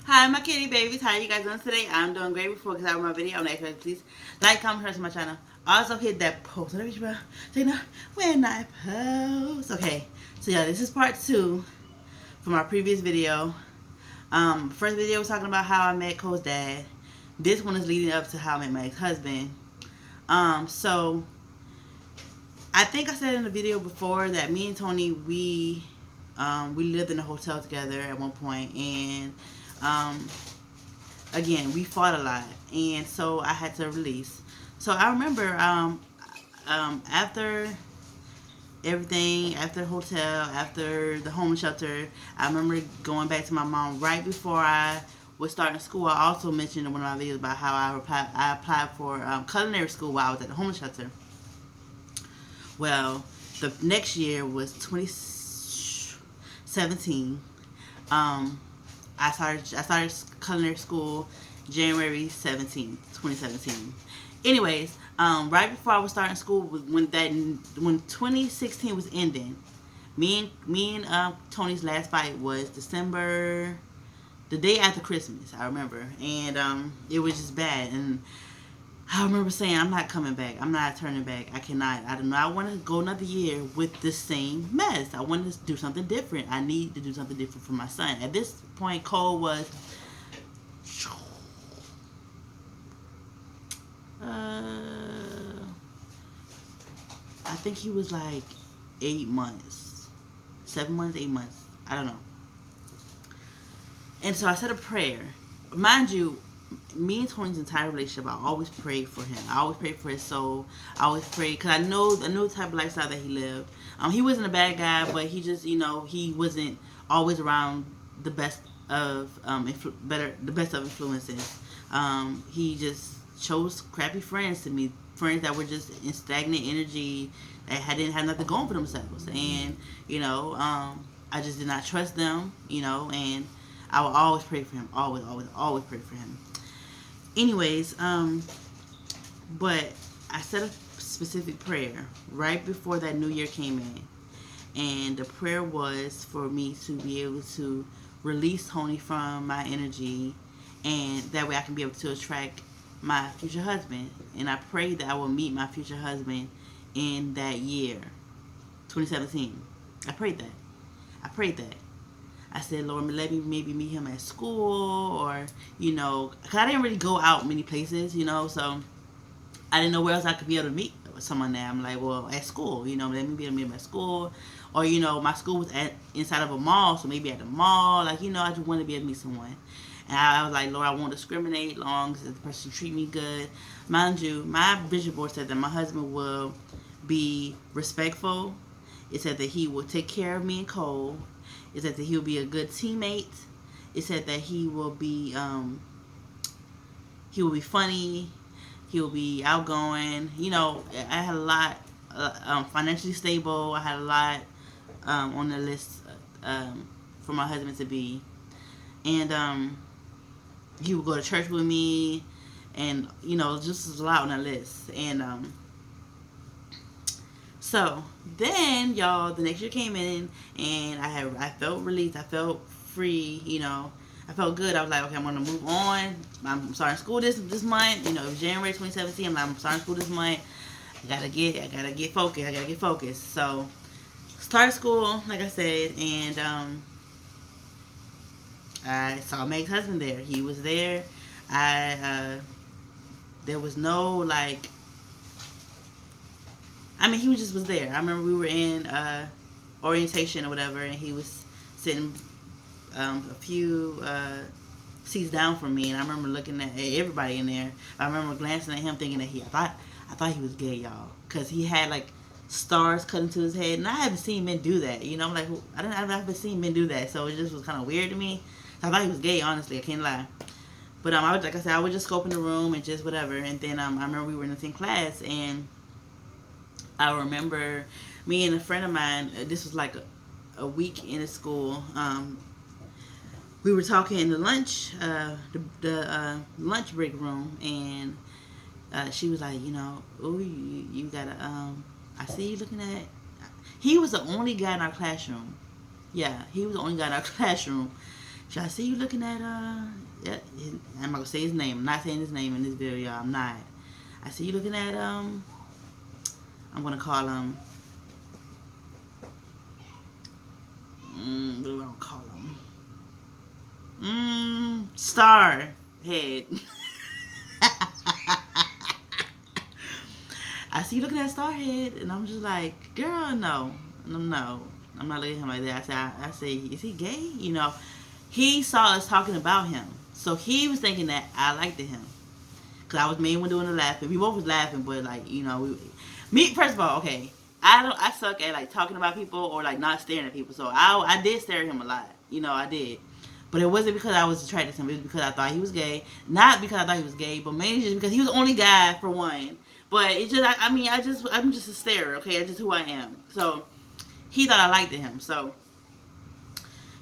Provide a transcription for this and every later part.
Hi, my kitty babies. How you guys doing today? I'm doing great. Before I start my video, I'm asking please like, comment, share to my channel. Also hit that post notification bell so you know when I post. Okay, so yeah, this is part 2 from our previous video. First video was talking about how I met Cole's dad. This one is leading up to how I met my ex-husband. So I think I said in the video before that me and Tony we lived in a hotel together at one point, and um, again, we fought a lot, and so I had to release. So I remember after everything, after the hotel, after the home shelter, I remember going back to my mom right before I was starting school. I also mentioned in one of my videos about how I applied for culinary school while I was at the home shelter. Well, the next year was 2017. Um, I started culinary school January 17th, 2017. Anyways, right before I was starting school, when 2016 was ending, me and Tony's last fight was December, the day after Christmas. I remember, and it was just bad. And I remember saying, I'm not coming back. I'm not turning back. I cannot. I do not want to go another year with this same mess. I want to do something different. I need to do something different for my son. At this point, Cole was, I think he was like 8 months, 7 months, 8 months. I don't know. And so I said a prayer. Mind you, me and Tony's entire relationship, I always prayed for him. I always prayed for his soul. I always prayed because I knew the type of lifestyle that he lived. He wasn't a bad guy, but he just, he wasn't always around the best of the best of influences. He just chose crappy friends to me, friends that were just in stagnant energy that didn't have nothing going for themselves, and I just did not trust them, and I will always pray for him, always, always, always pray for him. Anyways, but I said a specific prayer right before that new year came in, and the prayer was for me to be able to release Tony from my energy, and that way I can be able to attract my future husband. And I prayed that I will meet my future husband in that year, 2017. I prayed that. I prayed that. I said, Lord, let me maybe meet him at school, or, because I didn't really go out many places, so I didn't know where else I could be able to meet someone there. I'm like, well, at school, let me be able to meet him at school. Or, my school was inside of a mall, so maybe at the mall. Like, I just wanted to be able to meet someone. And I was like, Lord, I won't discriminate as long as the person treat me good. Mind you, my vision board said that my husband will be respectful. It said that he will take care of me and Cole. It said that he will be a good teammate. It said that he will be funny. He will be outgoing. I had a lot. Financially stable. I had a lot on the list for my husband to be, and he would go to church with me, and just a lot on the list. And so then, y'all, the next year came in, and I felt released. I felt free. I felt good. I was like, okay, I'm gonna move on. I'm starting school this month. It was January 2017. I'm starting school this month. I gotta get focused. I gotta get focused. So started school, like I said, and I saw my ex-husband there. He was there. There was no like. I mean, he was there. I remember we were in orientation or whatever, and he was sitting a few seats down from me, and I remember looking at everybody in there. I remember glancing at him, thinking that I thought he was gay, y'all, because he had like stars cut into his head, and I haven't seen men do that. I'm like, I haven't seen men do that, so it just was kind of weird to me. I thought he was gay, honestly. I can't lie. But I was, like I said, I would just scope in the room and just whatever. And then I remember we were in the same class, and I remember me and a friend of mine. This was like a week in the school. We were talking in the lunch break room, and she was like, oh, you gotta. I see you looking at. He was the only guy in our classroom. Yeah, he was the only guy in our classroom. Should I see you looking at yeah, I'm not gonna say his name. I'm not saying his name in this video, y'all. I'm not. I see you looking at I'm gonna call him what do I call him? Star Head. I see you looking at Starhead, and I'm just like, girl, no, I'm not looking at him like that. I say, is he gay? You know, he saw us talking about him, so he was thinking that I liked him, cause I was main one doing the laughing. We both was laughing, but like, you know, me first of all, okay, I suck at like talking about people or like not staring at people, so I did stare at him a lot, you know, I did. But it wasn't because I was attracted to him. It was because I thought he was gay. Not because I thought he was gay, but mainly just because he was the only guy for one. But it's just, I mean, I'm just a starer, okay? That's just who I am. So he thought I liked him. So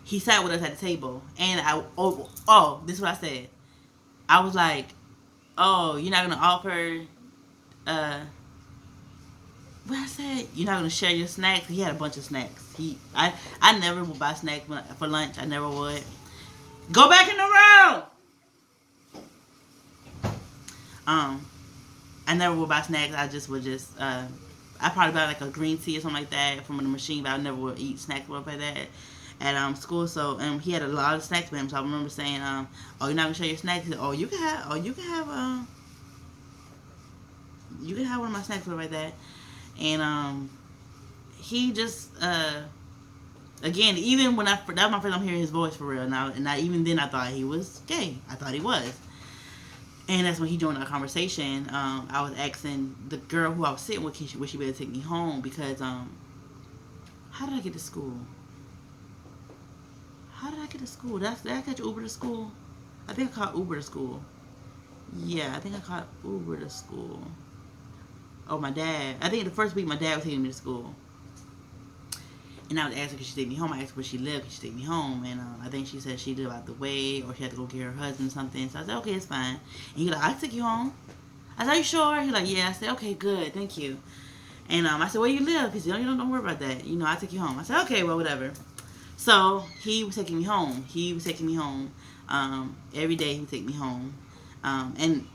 he sat with us at the table, and this is what I said. I was like, oh, you're not gonna offer, uh, what I said? You're not gonna share your snacks. He had a bunch of snacks. I never would buy snacks for lunch. I never would. Go back in the room. Um, I never would buy snacks. I just would I probably buy like a green tea or something like that from the machine, but I never would eat snacks or like that at school. So he had a lot of snacks with him. So I remember saying, oh, you're not gonna share your snacks. He said, oh, you can have one of my snacks or like that. And he just again, even when that was my first time hearing his voice for real. Now, and even then I thought he was gay. I thought he was. And that's when he joined our conversation. I was asking the girl who I was sitting with, would she be able to take me home? Because, how did I get to school? How did I get to school? Did I catch Uber to school? I think I caught Uber to school. Yeah, I think I caught Uber to school. Oh, my dad. I think the first week my dad was taking me to school. And I was asking, could she take me home? I asked where she lived, could she take me home? And I think she said she lived out the way, or she had to go get her husband or something. So I said, okay, it's fine. And he like, I'll take you home. I said, are you sure? He like, yeah. I said, okay, good, thank you. And I said, where you live? He said, you don't worry about that. You know, I'll take you home. I said, okay, well, whatever. So he was taking me home. Every day he would take me home. And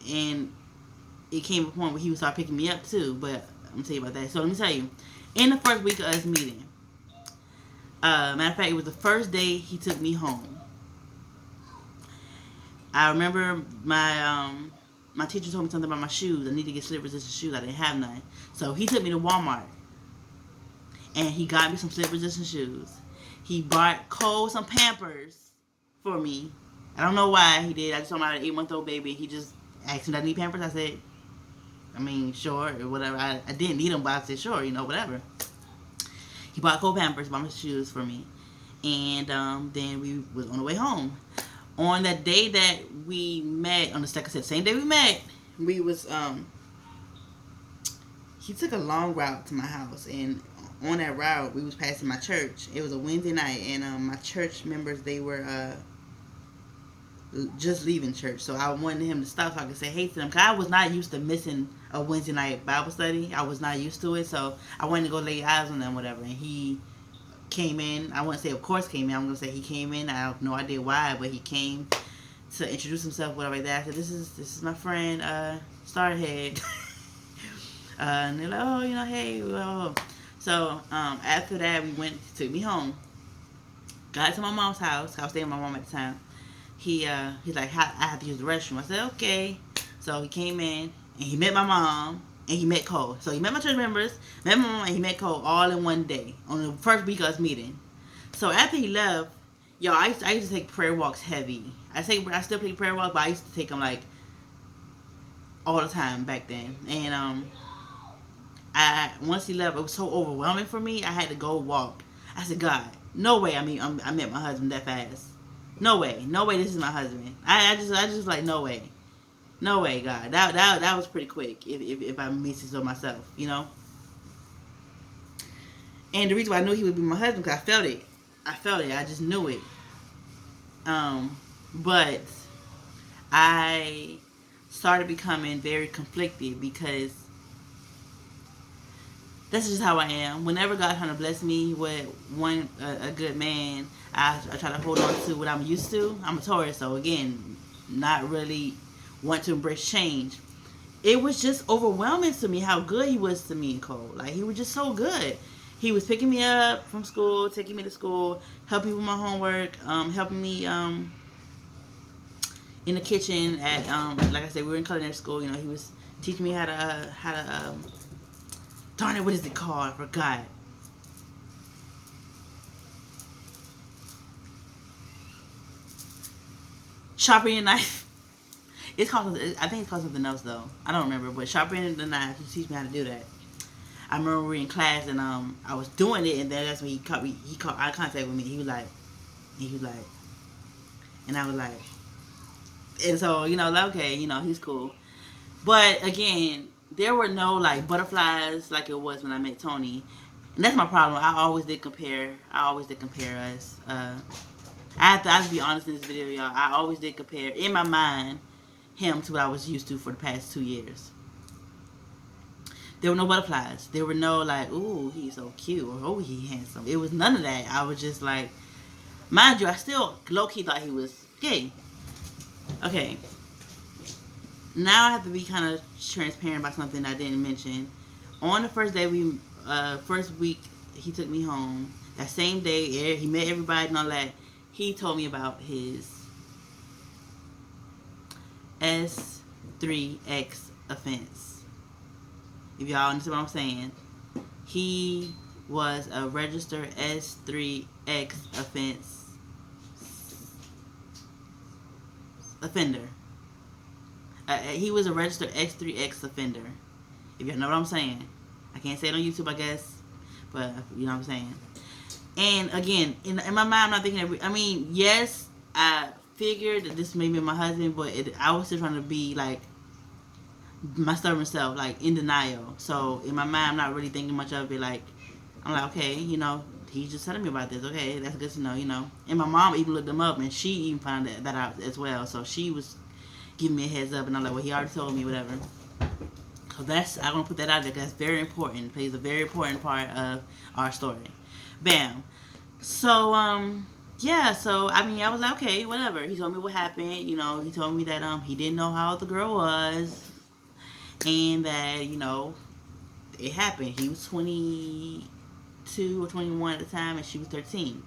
it came to a point where he would start picking me up too. But I'm going to tell you about that. So let me tell you, in the first week of us meeting, matter of fact, it was the first day he took me home. I remember my teacher told me something about my shoes. I need to get slip-resistant shoes. I didn't have none. So he took me to Walmart. And he got me some slip-resistant shoes. He bought Cole some Pampers for me. I don't know why he did. I just told him I had an 8-month-old baby. He just asked me, do I need Pampers? I said, I mean, sure, or whatever. I didn't need them, but I said, sure, whatever. He bought Cole Pampers, bought my shoes for me. And then we was on the way home. On that day that we met, on the same day we met, we was, he took a long route to my house. And on that route, we was passing my church. It was a Wednesday night. And my church members, they were just leaving church. So I wanted him to stop so I could say hey to them. Because I was not used to missing a Wednesday night Bible study. I was not used to it. So I wanted to go lay eyes on them, whatever. And he came in. I wouldn't say of course came in. I'm going to say he came in. I have no idea why, but he came to introduce himself, whatever like that. I said, this is my friend, Starhead. And they're like, oh, hey. Whoa. So after that, he took me home. Got to my mom's house. I was staying with my mom at the time. He's like, I have to use the restroom. I said, okay. So he came in, and he met my mom, and he met Cole. So he met my church members, met my mom, and he met Cole all in one day on the first week of us meeting. So after he left, I used to take prayer walks heavy. I still take prayer walks, but I used to take them like all the time back then. And once he left, it was so overwhelming for me. I had to go walk. I said, God, no way. I met my husband that fast. No way, this is my husband. I just like, no way, God. That was pretty quick. If I may say so myself, And the reason why I knew he would be my husband, because I felt it. I just knew it. But I started becoming very conflicted because That's just how I am. Whenever God trying to bless me with a good man, I try to hold on to what I'm used to. I'm a Taurus, so again, not really want to embrace change. It was just overwhelming to me how good he was to me, Cole. Like, he was just so good. He was picking me up from school, taking me to school, helping me with my homework, helping me in the kitchen at like I said, we were in culinary school. You know, he was teaching me how to darn it, what is it called? I forgot. Sharpening a knife. It's called. I think it's called something else though. I don't remember. But sharpening the knife. He teach me how to do that. I remember we were in class and I was doing it and then that's when he caught me. He caught eye contact with me. He was like, and I was like, and so like, okay, he's cool. But again, there were no like butterflies like it was when I met Tony. And that's my problem. I always did compare. I always did compare us. I have to be honest in this video, y'all. I always did compare in my mind him to what I was used to for the past 2 years. There were no butterflies. There were no like, ooh, he's so cute or oh, he handsome. It was none of that. I was just like, mind you, I still low key thought he was gay. Okay. Now I have to be kind of transparent about something I didn't mention. On the first day first week he took me home. That same day, he met everybody and all that. He told me about his S3X offense. If y'all understand what I'm saying, he was a registered S3X offender. He was a registered S3X offender. If y'all know what I'm saying. I can't say it on YouTube, I guess, but you know what I'm saying. And again, in my mind, I'm not thinking yes, I figured that this may be my husband, but I was still trying to be like my stubborn self, like in denial. So in my mind, I'm not really thinking much of it. Like, I'm like, okay, he's just telling me about this. Okay, that's good to know. And my mom even looked him up, and she even found that out as well. So she was giving me a heads up, and I'm like, well, he already told me, whatever. So I'm gonna put that out there because that's very important. It plays a very important part of our story. Bam. So yeah. So I was like, okay, whatever. He told me what happened. He told me that he didn't know how old the girl was, and that it happened. He was 22 or 21 at the time, and she was 13.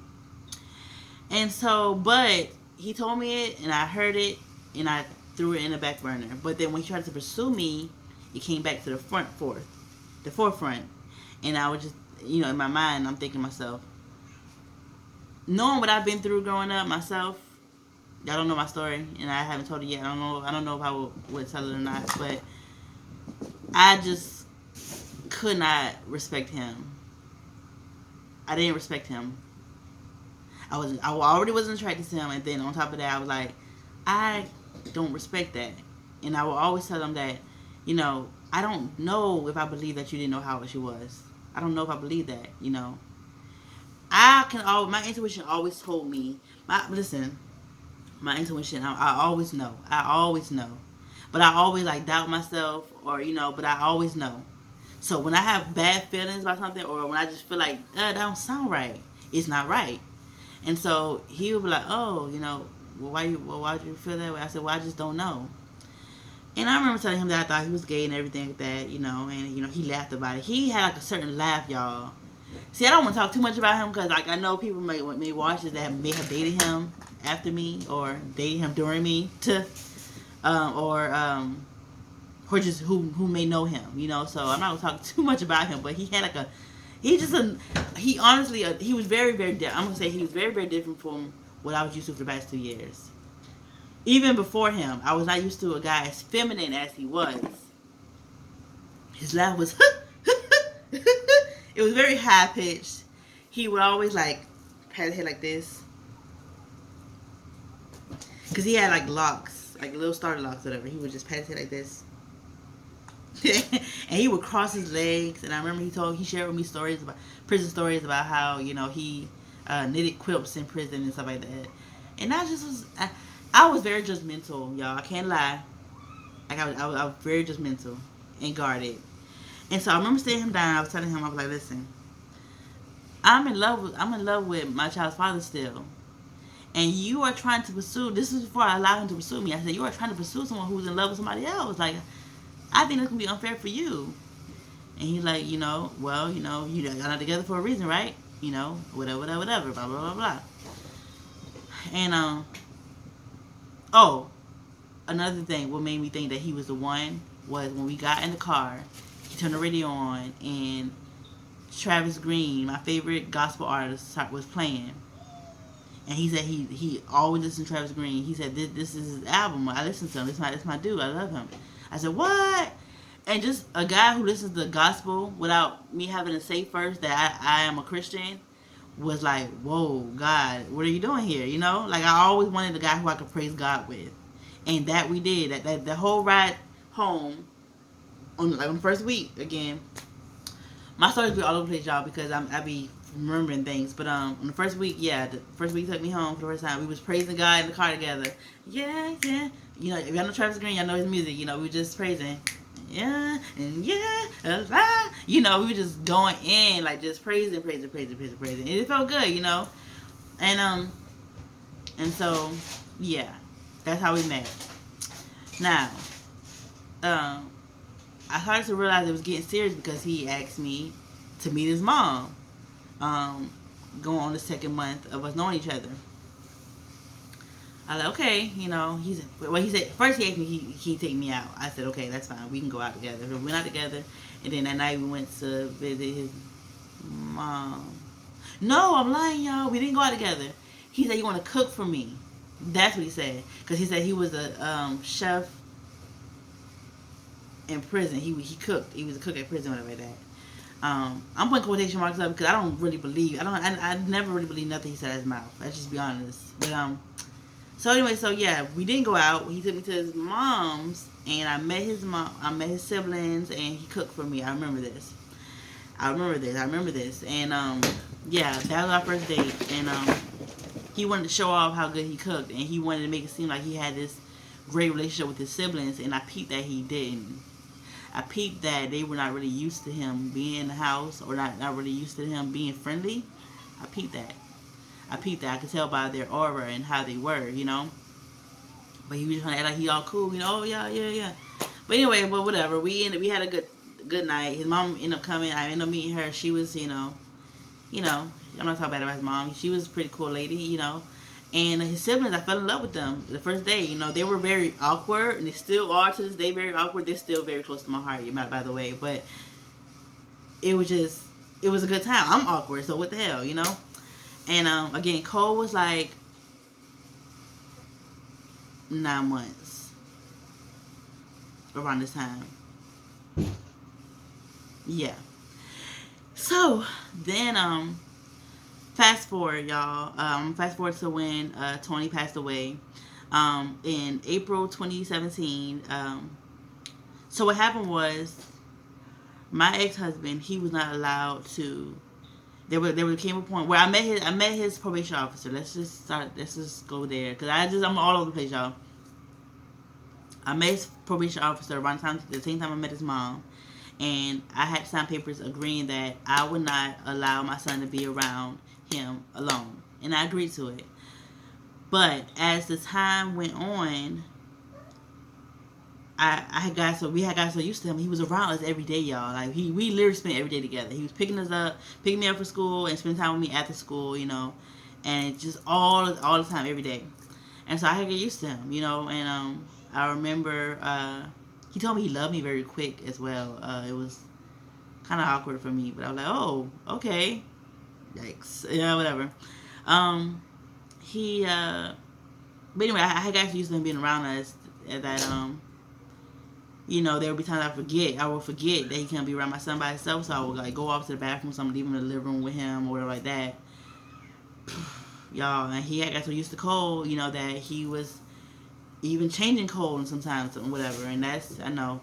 And so, but he told me it, and I heard it, and I threw it in the back burner. But then when he tried to pursue me, it came back to the forefront. And I was just, in my mind, I'm thinking to myself, knowing what I've been through growing up myself, y'all don't know my story, and I haven't told it yet. I don't know if I would tell it or not, but I just could not respect him. I didn't respect him. I already wasn't attracted to him, and then on top of that, I was like, I don't respect that. And I will always tell him that, I don't know if I believe that you didn't know how old she was. I don't know if I believe that, my intuition always told me, my intuition, I always know. I always know. But I always like doubt myself or, but I always know. So when I have bad feelings about something or when I just feel like, that don't sound right, it's not right. And so he would be like, oh, well, why did you feel that way? I said, well, I just don't know. And I remember telling him that I thought he was gay and everything like that, and, he laughed about it. He had like a certain laugh, y'all. See, I don't want to talk too much about him because, like, I know people may watch this that may have dated him after me or dated him during me or just who may know him, So I'm not gonna talk too much about him, but he had like he honestly he was very very I'm gonna say he was very very different from what I was used to for the past 2 years. Even before him, I was not used to a guy as feminine as he was. His laugh was it was very high pitched. He would always like pat his head like this because he had like locks, like little starter locks, whatever. He would just pat his head like this. And he would cross his legs, and I remember he shared with me prison stories about how he knitted quilts in prison and stuff like that. And I was very judgmental, y'all. I can't lie. Like I was very judgmental and guarded. And so I remember sitting him down. I was telling him, I was like, listen, I'm in love with my child's father still. And you are trying to pursue, this is before I allowed him to pursue me. I said, you are trying to pursue someone who's in love with somebody else. Like, I think that's going to be unfair for you. And he's like, well, y'all not together for a reason, right? Whatever, blah, blah, blah, blah. And, oh, another thing, what made me think that he was the one was when we got in the car, he turned the radio on, and Travis Green, my favorite gospel artist, was playing. And he said he always listened to Travis Green. He said this is his album. I listen to him. This my dude. I love him. I said, what? And just a guy who listens to the gospel without me having to say first that I am a Christian was like, whoa, God, what are you doing here? Like I always wanted a guy who I could praise God with. And that we did. That the whole ride home on the first week, again, my stories be all over the place, y'all, because I be remembering things. But on the first week, the first week he took me home for the first time. We was praising God in the car together. Yeah, yeah. If y'all know Travis Green, y'all know his music. We were just praising. Yeah, and yeah, we were just going in, like just praising. And it felt good, And so, yeah, that's how we met. Now, I started to realize it was getting serious because he asked me to meet his mom. Going on the second month of us knowing each other. I was like, okay, he said, first he asked me he'd take me out. I said, okay, that's fine. We can go out together. So we went out together, and then that night we went to visit his mom. No, I'm lying, y'all. We didn't go out together. He said, you want to cook for me? That's what he said. Because he said he was a chef in prison. He cooked. He was a cook at prison, whatever like that. I'm putting quotation marks up because I don't really believe. I never really believe nothing he said out of his mouth. Let's just be honest. But so anyway, we didn't go out. He took me to his mom's, and I met his mom. I met his siblings, and he cooked for me. I remember this. And that was our first date. And he wanted to show off how good he cooked, and he wanted to make it seem like he had this great relationship with his siblings, and I peeped that he didn't. I peeped that they were not really used to him being in the house, or not really used to him being friendly. I peeped that. I could tell by their aura and how they were, But he was trying to act like he all cool, oh yeah. But anyway, whatever. We had a good night. His mom ended up coming. I ended up meeting her. She was, I'm not talking bad about his mom. She was a pretty cool lady, And his siblings, I fell in love with them the first day. They were very awkward, and they still are to this day very awkward. They're still very close to my heart, by the way. But it was a good time. I'm awkward, so what the hell, And again, Cole was like 9 months around this time. Yeah. So then, fast forward, y'all. Fast forward to when Tony passed away in April 2017. So what happened was my ex-husband, he was not allowed to. There came a point where I met his probation officer. Let's just go there because I'm all over the place, y'all. I met his probation officer around the same time I met his mom, and I had to sign papers agreeing that I would not allow my son to be around him alone, and I agreed to it. But as the time went on, we had got so used to him. He was around us every day, y'all. Like we literally spent every day together. He was picking me up for school, and spending time with me after school, and just all the time, every day. And so I had to get used to him, And I remember he told me he loved me very quick as well. It was kind of awkward for me, but I was like, oh, okay. Yikes. Yeah, whatever. But anyway, I got used to him being around us. That there would be times I would forget that he can't be around my son by himself, so I would like go off to the bathroom, so I'm leaving the living room with him or whatever like that. Y'all, and he had got so used to Cole, that he was even changing Cole and sometimes and whatever. And that's, I know.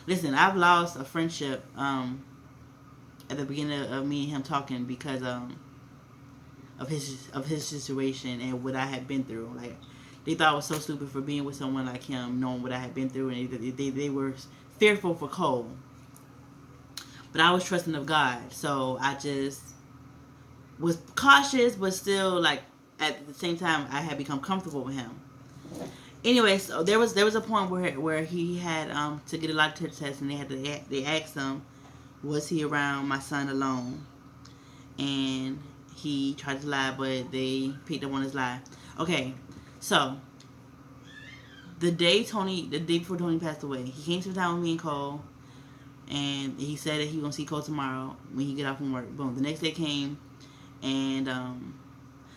Listen, I've lost a friendship at the beginning of me and him talking because of his situation and what I had been through. Like, they thought I was so stupid for being with someone like him, knowing what I had been through, and they were fearful for Cole. but I was trusting of God. So I just was cautious, but still like at the same time I had become comfortable with him. Anyway, so there was a point where he had to get a lie detector test, and they asked him, was he around my son alone, and he tried to lie, but they picked up on his lie. Okay, so the day before Tony passed away, he came to town with me and Cole, and he said that he was gonna see Cole tomorrow when he get off from work. Boom, the next day came, and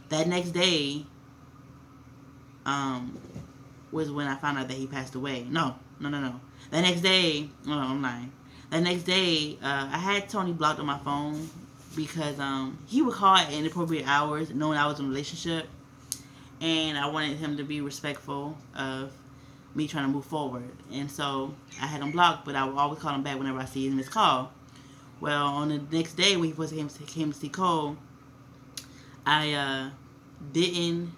that next day um, was when I found out that he passed away. No. That next day, oh, I'm lying. That next day, I had Tony blocked on my phone because he would call at inappropriate hours, knowing I was in a relationship, and I wanted him to be respectful of me trying to move forward. And so I had him blocked, but I would always call him back whenever I see his missed call. Well, on the next day when he was came to see Cole, I didn't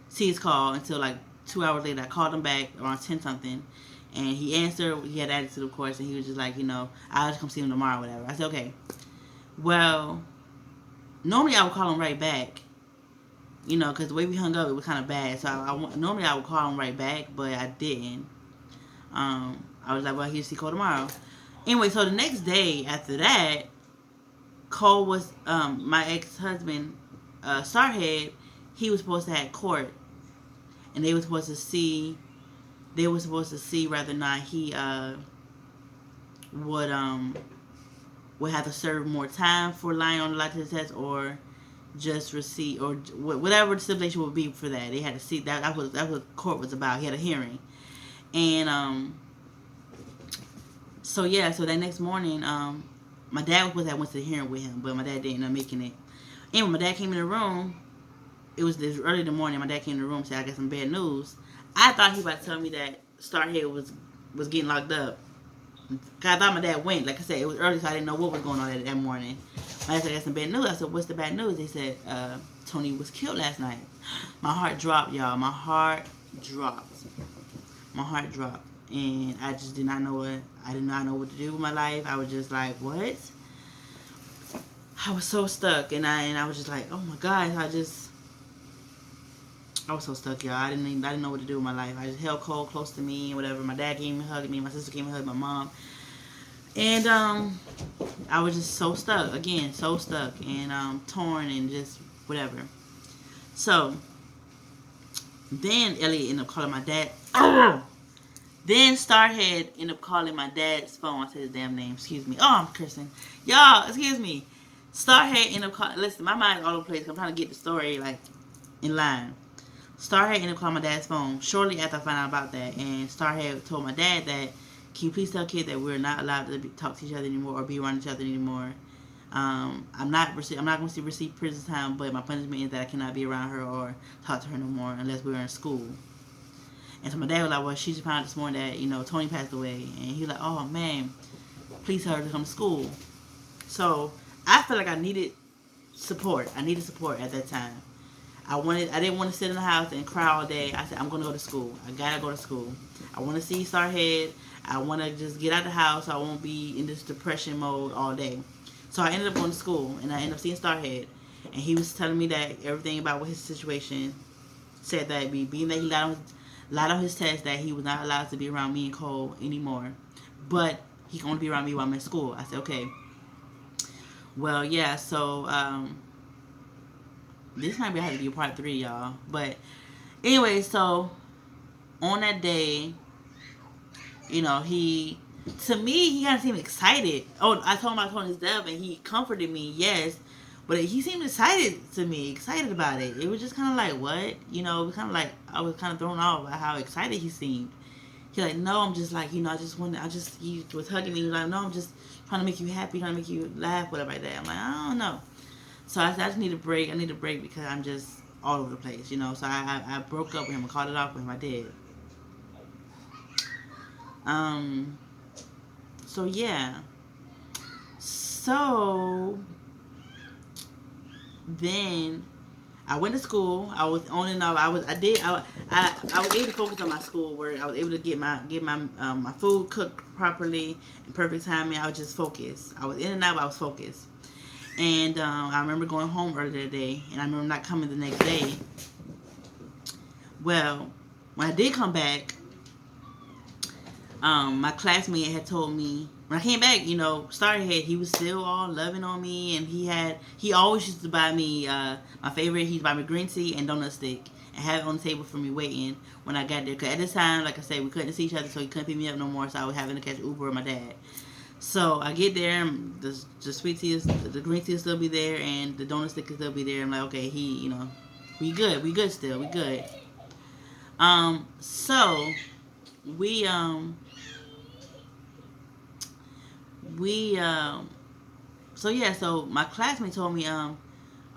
see his call until like 2 hours later. I called him back around 10 something, and he answered. He had attitude, of course, and he was just like, I'll just come see him tomorrow, whatever. I said, okay. Well, normally I would call him right back, because the way we hung up, it was kind of bad. So normally I would call him right back, but I didn't. I was like, well, he'll see Cole tomorrow. Anyway, so the next day after that, Cole was, my ex-husband, Starhead, he was supposed to have court, and they were supposed to see whether or not he would have to serve more time for lying on the lie detector test, or just receive, or whatever the stipulation would be for that. They had to see that was what court was about. He had a hearing, and so that next morning, my dad was supposed to went to the hearing with him, but my dad didn't end up making it. Anyway, my dad came in the room. It was this early in the morning. My dad came in the room and said, I got some bad news. I thought he was about to tell me that Starhead was getting locked up. Cause I thought my dad went. Like I said, it was early, so I didn't know what was going on that morning. My dad said, I got some bad news. I said, what's the bad news? They said, Tony was killed last night. My heart dropped, y'all. My heart dropped. And I just did not know what to do with my life. I was just like, what? I was so stuck, and I was just like, oh my God, I was so stuck, y'all. I didn't know what to do with my life. I just held Cole close to me and whatever. My dad came and hugged me. My sister came and hugged my mom. And I was just so stuck. Again, so stuck and torn and just whatever. So then Elliot ended up calling my dad. Then Starhead ended up calling my dad's phone. I said his damn name. Excuse me. Oh, I'm cursing. Y'all, excuse me. Starhead ended up calling. Listen, my mind is all over the place. I'm trying to get the story like in line. Starhead ended up calling my dad's phone shortly after I found out about that, and Starhead told my dad that, can you please tell kid that we're not allowed to talk to each other anymore or be around each other anymore. I'm not going to receive prison time, but my punishment is that I cannot be around her or talk to her no more unless we're in school. And so my dad was like, well, she just found out this morning that, Tony passed away. And he was like, oh, man, please tell her to come to school. So I felt like I needed support. I needed support at that time. I didn't want to sit in the house and cry all day. I said, I'm going to go to school. I got to go to school. I want to see Starhead. I want to just get out of the house so I won't be in this depression mode all day. So I ended up going to school, and I ended up seeing Starhead. And he was telling me that everything about his situation, said that being that he lied on his test, that he was not allowed to be around me and Cole anymore. But he can only be around me while I'm in school. I said, okay. Well, yeah, so this might have to be part 3, y'all. But anyway, so on that day, he kind of seemed excited. Oh, I told him about Tony's death, and he comforted me, yes. But he seemed excited about it. It was just kind of like, what? It was kind of like, I was kind of thrown off by how excited he seemed. He's like, no, I'm just like, he was hugging me. He was like, no, I'm just trying to make you happy, trying to make you laugh, whatever like that. I'm like, I don't know. So I just need a break. I need a break because I'm just all over the place, So I broke up with him. I called it off with him. I did. So yeah. So then I went to school. I was on and off. I was able to focus on my school work. I was able to get my food cooked properly in perfect timing. I was just focused. I was in and out, but I was focused. And I remember going home earlier today, and I remember not coming the next day. Well, when I did come back, my classmate had told me when I came back, Starhead, he was still all loving on me, and he always used to buy me my favorite. He'd buy me green tea and donut stick and have it on the table for me waiting when I got there. Cause at this time, like I said, we couldn't see each other, so he couldn't pick me up no more. So I was having to catch Uber with my dad. So I get there, and the sweet tea the green tea will still be there, and the donut stick will still be there. I'm like, okay, we good still, we good. So we we so yeah, so my classmate told me, oh,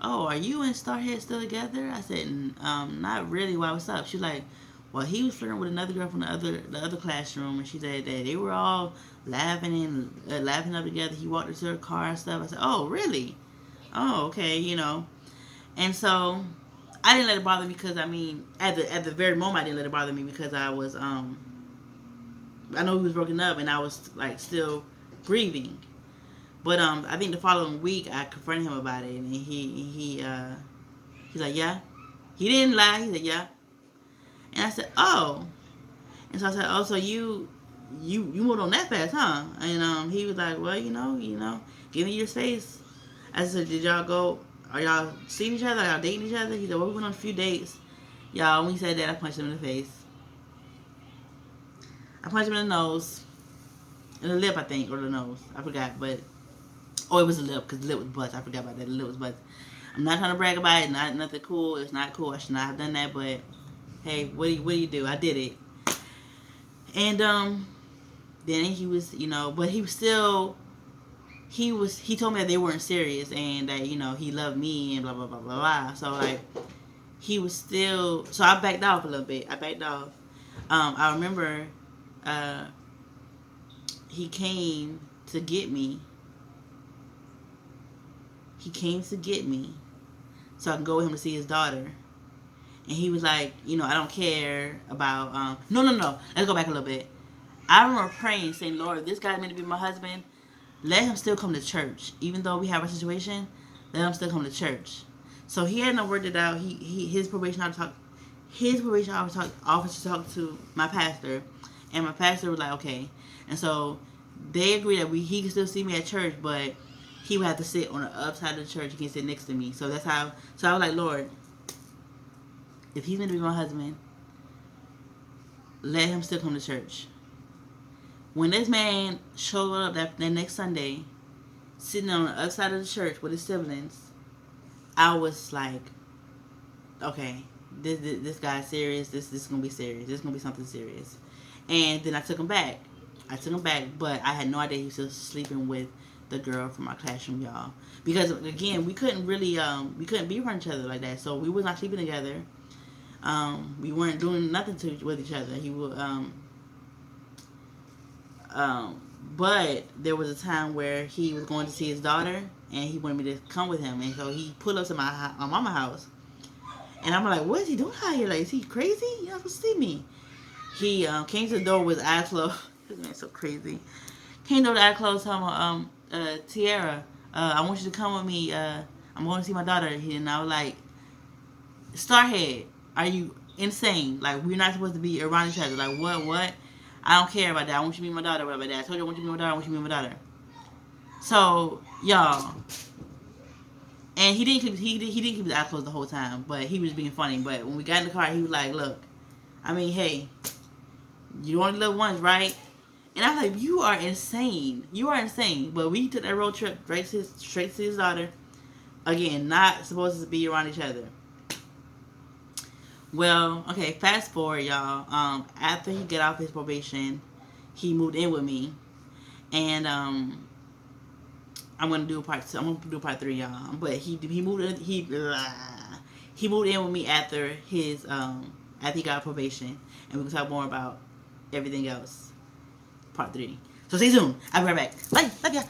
are you and Starhead still together? I said, not really. Why? What's up? She's like, well, he was flirting with another girl from the other classroom, and she said that they were all laughing up together. He walked into her car and stuff. I said, oh, really? Oh, okay, And so I didn't let it bother me because at the very moment I didn't let it bother me because I know he was broken up and I was like still grieving. But I think the following week I confronted him about it, and he's like, yeah. He didn't lie. He said, yeah. And I said, oh. And so I said, oh, so you moved on that fast, huh? And he was like, well, give me your space. I said, did y'all go? Are y'all seeing each other? Are y'all dating each other? He said, well, we went on a few dates. Y'all, when he said that, I punched him in the face. I punched him in the nose. In the lip, I think, or the nose. I forgot, but... Oh, it was the lip, because the lip was bust. I forgot about that. The lip was bust. I'm not trying to brag about it. Not nothing cool. It's not cool. I should not have done that, but... Hey, what do you do? I did it. And, then he was, but he was still... He told me that they weren't serious, and that, he loved me, and blah, blah, blah, blah, blah. So, like, he was still... So, I backed off a little bit. I backed off. I remember... he came to get me. He came to get me so I can go with him to see his daughter. And he was like, I don't care about... No. Let's go back a little bit. I remember praying, saying, Lord, if this guy's meant to be my husband, let him still come to church. Even though we have a situation, let him still come to church. So he had not worked it out. His probation officer talked to my pastor, and my pastor was like, okay. And so they agreed that he could still see me at church, but he would have to sit on the upside of the church. He can sit next to me. So that's how. So I was like, Lord, if he's meant to be my husband, let him still come to church. When this man showed up that next Sunday, sitting on the other side of the church with his siblings, I was like, okay, this guy's serious. This is gonna be serious. This is gonna be something serious. And then I took him back. But I had no idea he was still sleeping with the girl from our classroom, y'all. Because again, we couldn't be around each other like that. So we was not sleeping together. We weren't doing nothing with each other. He would but there was a time where he was going to see his daughter, and he wanted me to come with him, and so he pulled up to my mama's house, and I'm like, what is he doing out here? Like, is he crazy? You're not supposed to see me. He came to the door with his eyes closed. This man's so crazy. Came to the eyes closed, telling me, Tiara, I want you to come with me. I'm going to see my daughter. And I was like, Starhead, are you insane? Like, we're not supposed to be around each other. Like, what? I don't care about that. I want you to meet my daughter. What about that? I told you I want you to meet my daughter. I want you to meet my daughter. So, y'all. And he didn't keep his eyes closed the whole time, but he was being funny. But when we got in the car, he was like, look, hey, you only live once, right? And I was like, you are insane. You are insane. But we took that road trip straight to his daughter. Again, not supposed to be around each other. Well, okay, fast forward, y'all. After he got off his probation, he moved in with me. And I'm gonna do part 2. I'm gonna do part 3, y'all. But he moved in with me after he got probation. And we can talk more about everything else. Part 3. So stay tuned. I'll be right back. Bye. Love ya.